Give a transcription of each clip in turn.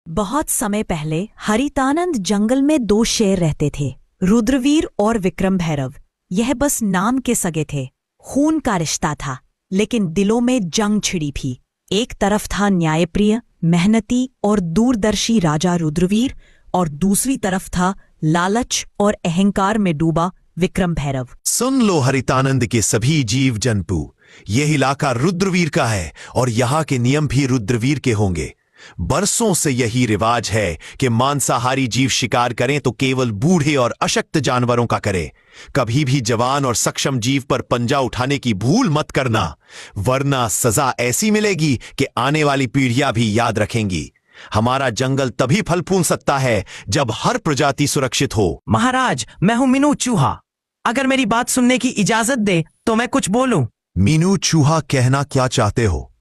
बहुत समय पहले हरितानंद जंगल में दो शेर रहते थे, रुद्रवीर और विक्रम भैरव। यह बस नाम के सगे थे। खून का रिश्ता था, लेकिन दिलों में जंग छिड़ी थी। एक तरफ था न्यायप्रिय, मेहनती और दूरदर्शी राजा रुद्रवीर, और दूसरी तरफ था लालच और अहंकार में डूबा विक्रम भैरव। सुन लो हरितानंद के सभी जीव जंतु, यह इलाका रुद्रवीर का है और यहाँ के नियम भी रुद्रवीर के होंगे। बरसों से यही रिवाज है कि मांसाहारी जीव शिकार करें तो केवल बूढ़े और अशक्त जानवरों का करें। कभी भी जवान और सक्षम जीव पर पंजा उठाने की भूल मत करना, वरना सजा ऐसी मिलेगी कि आने वाली पीढ़ियां भी याद रखेंगी। हमारा जंगल तभी फल फूल सकता है जब हर प्रजाति सुरक्षित हो। महाराज, मैं हूं मीनू चूहा। अगर मेरी बात सुनने की इजाजत दे तो मैं कुछ बोलूं। मीनू चूहा कहना क्या चाहते हो,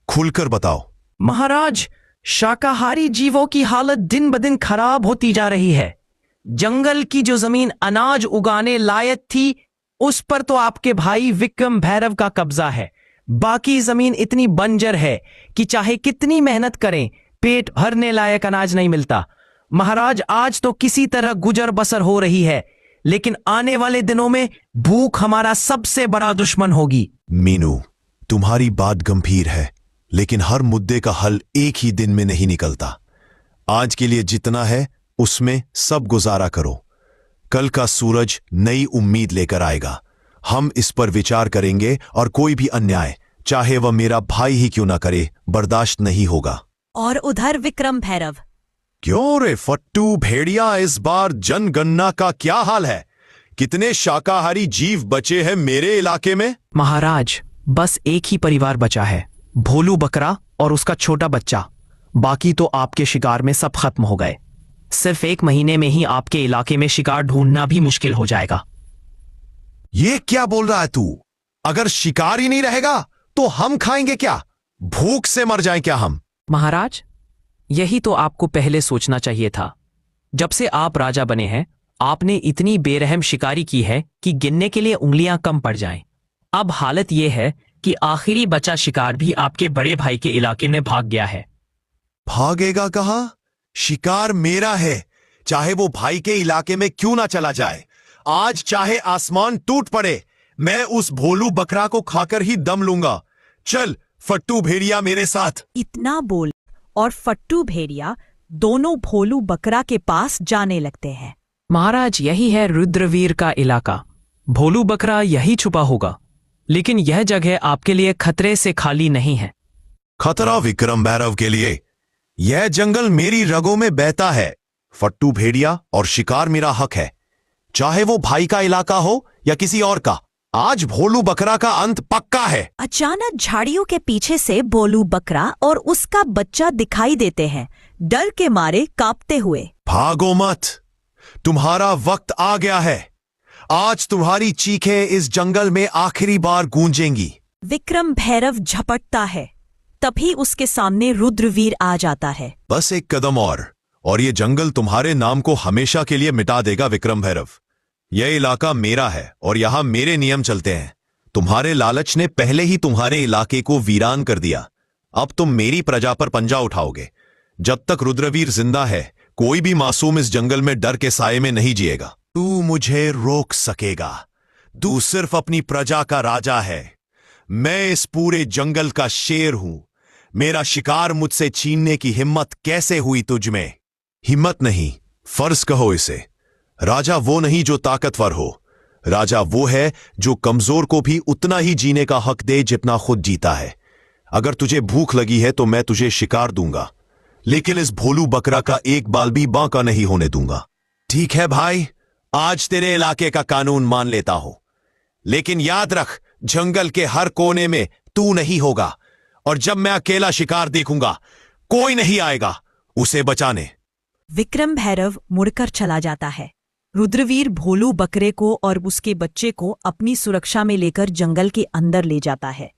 खुलकर बताओ। महाराज, शाकाहारी जीवों की हालत दिन ब दिन खराब होती जा रही है। जंगल की जो जमीन अनाज उगाने लायक थी, उस पर तो आपके भाई विक्रम भैरव का कब्जा है। बाकी जमीन इतनी बंजर है कि चाहे कितनी मेहनत करें, पेट भरने लायक अनाज नहीं मिलता। महाराज, आज तो किसी तरह गुजर बसर हो रही है, लेकिन आने वाले दिनों में भूख हमारा सबसे बड़ा दुश्मन होगी। मीनू, तुम्हारी बात गंभीर है, लेकिन हर मुद्दे का हल एक ही दिन में नहीं निकलता। आज के लिए जितना है उसमें सब गुजारा करो। कल का सूरज नई उम्मीद लेकर आएगा। हम इस पर विचार करेंगे और कोई भी अन्याय, चाहे वह मेरा भाई ही क्यों ना करे, बर्दाश्त नहीं होगा। और उधर विक्रम भैरव। क्यों रे फट्टू भेड़िया, इस बार जनगणना का क्या हाल है? कितने शाकाहारी जीव बचे हैं मेरे इलाके में? महाराज, बस एक ही परिवार बचा है, भोलू बकरा और उसका छोटा बच्चा। बाकी तो आपके शिकार में सब खत्म हो गए। सिर्फ 1 महीने में ही आपके इलाके में शिकार ढूंढना भी मुश्किल हो जाएगा। ये क्या बोल रहा है तू? अगर शिकार ही नहीं रहेगा तो हम खाएंगे क्या? भूख से मर जाएं क्या हम? महाराज, यही तो आपको पहले सोचना चाहिए था। जब से आप राजा बने हैं, आपने इतनी बेरहम शिकारी की है कि गिनने के लिए उंगलियां कम पड़ जाएं। अब हालत यह है कि आखिरी बचा शिकार भी आपके बड़े भाई के इलाके में भाग गया है। भागेगा कहां? शिकार मेरा है, चाहे वो भाई के इलाके में क्यों ना चला जाए। आज चाहे आसमान टूट पड़े, मैं उस भोलू बकरा को खाकर ही दम लूंगा। चल फट्टू भेड़िया मेरे साथ। इतना बोल और फट्टू भेड़िया दोनों भोलू बकरा के पास जाने लगते हैं। महाराज, यही है रुद्रवीर का इलाका। भोलू बकरा यही छुपा होगा, लेकिन यह जगह आपके लिए खतरे से खाली नहीं है। खतरा विक्रम भैरव के लिए? यह जंगल मेरी रगों में बहता है। फट्टू भेड़िया और शिकार मेरा हक है, चाहे वो भाई का इलाका हो या किसी और का। आज भोलू बकरा का अंत पक्का है। अचानक झाड़ियों के पीछे से भोलू बकरा और उसका बच्चा दिखाई देते हैं, डर के मारे कांपते हुए। भागो मत, तुम्हारा वक्त आ गया है। आज तुम्हारी चीखें इस जंगल में आखिरी बार गूंजेंगी। विक्रम भैरव झपटता है, तभी उसके सामने रुद्रवीर आ जाता है। बस एक कदम और ये जंगल तुम्हारे नाम को हमेशा के लिए मिटा देगा विक्रम भैरव। यह इलाका मेरा है और यहां मेरे नियम चलते हैं। तुम्हारे लालच ने पहले ही तुम्हारे इलाके को वीरान कर दिया। अब तुम मेरी प्रजा पर पंजा उठाओगे। जब तक रुद्रवीर जिंदा है, कोई भी मासूम इस जंगल में डर के साये में नहीं जिएगा। तू मुझे रोक सकेगा? तू सिर्फ अपनी प्रजा का राजा है। मैं इस पूरे जंगल का शेर हूं। मेरा शिकार मुझसे छीनने की हिम्मत कैसे हुई तुझ में? हिम्मत नहीं, फर्ज कहो इसे। राजा वो नहीं जो ताकतवर हो, राजा वो है जो कमजोर को भी उतना ही जीने का हक दे जितना खुद जीता है। अगर तुझे भूख लगी है तो मैं तुझे शिकार दूंगा, लेकिन इस भोलू बकरा का एक बाल भी बांका नहीं होने दूंगा। ठीक है भाई, आज तेरे इलाके का कानून मान लेता हूं, लेकिन याद रख, जंगल के हर कोने में तू नहीं होगा, और जब मैं अकेला शिकार देखूंगा, कोई नहीं आएगा उसे बचाने। विक्रम भैरव मुड़कर चला जाता है। रुद्रवीर भोलू बकरे को और उसके बच्चे को अपनी सुरक्षा में लेकर जंगल के अंदर ले जाता है।